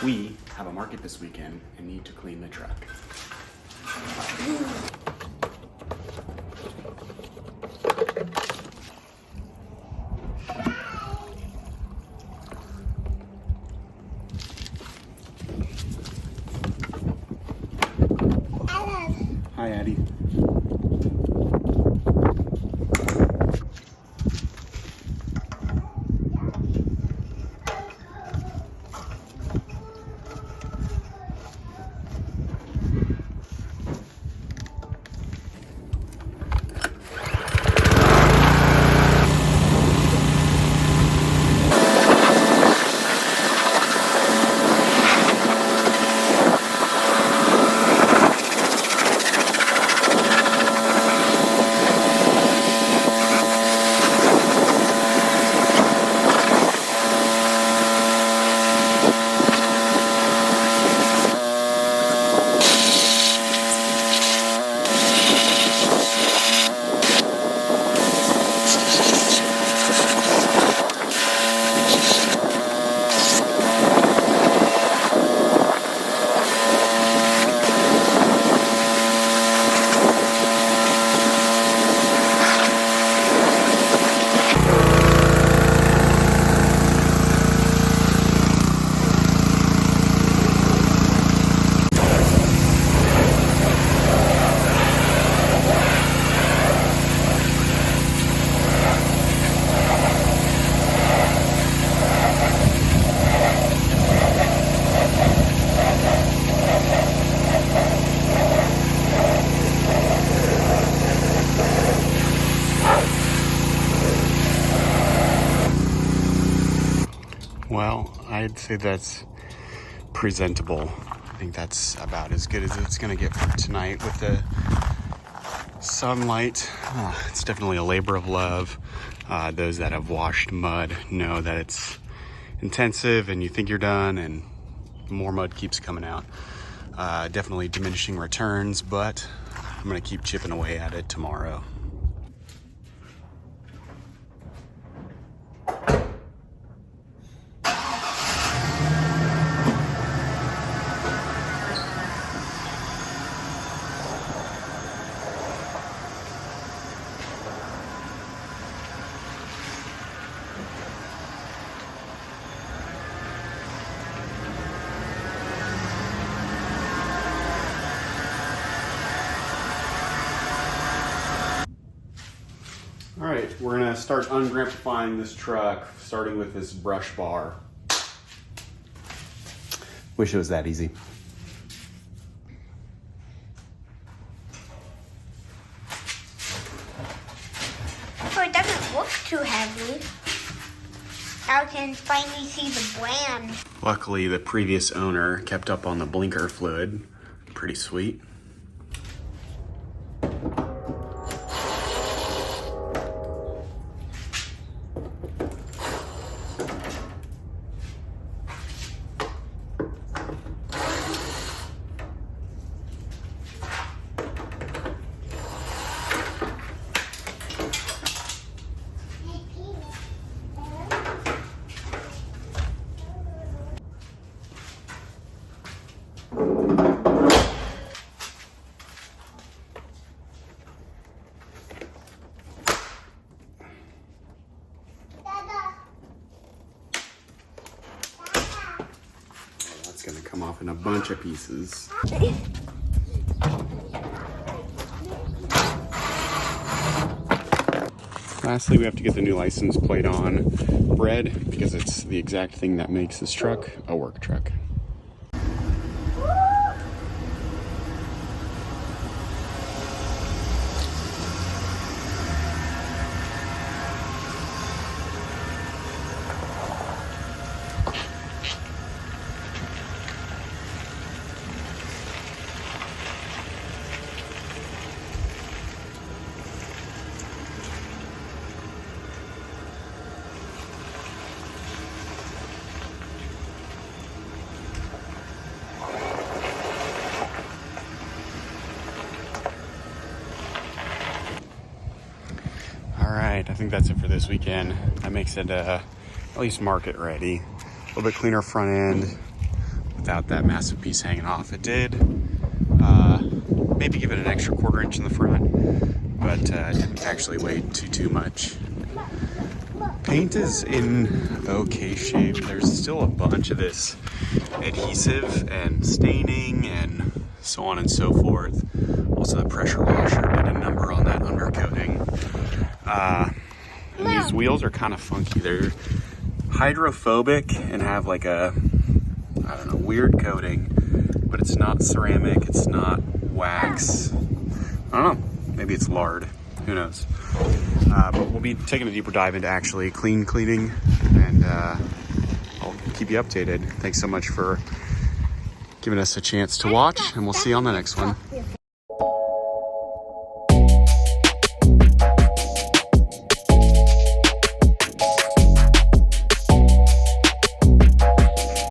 We have a market this weekend and need to clean the truck. Hi, Addie. Well, I'd say that's presentable. I think that's about as good as it's gonna get for tonight with the sunlight. It's definitely a labor of love. Those that have washed mud know that it's intensive and you think you're done and more mud keeps coming out. Definitely diminishing returns, but I'm gonna keep chipping away at it tomorrow. All right, we're gonna start ungrampifying this truck, starting with this brush bar. Wish it was that easy. So it doesn't look too heavy. Now I can finally see the brand. Luckily, the previous owner kept up on the blinker fluid. Pretty sweet. Gonna come off in a bunch of pieces. Lastly, we have to get the new license plate on red because it's the exact thing that makes this truck a work truck. Alright, I think that's it for this weekend. That makes it at least market ready. A little bit cleaner front end, a without that massive piece hanging off. It did maybe give it an extra 1/4 inch in the front, but didn't actually weigh too much. Paint is in okay shape. There's still a bunch of this adhesive and staining and so on and so forth. Also, the pressure washer did a number on that undercoating. And these wheels are kind of funky. They're hydrophobic and have like a, I don't know, weird coating, but it's not ceramic, it's not wax. I don't know, maybe it's lard, who knows. But we'll be taking a deeper dive into actually cleaning, and I'll keep you updated. Thanks so much for giving us a chance to watch, and we'll see you on the next one.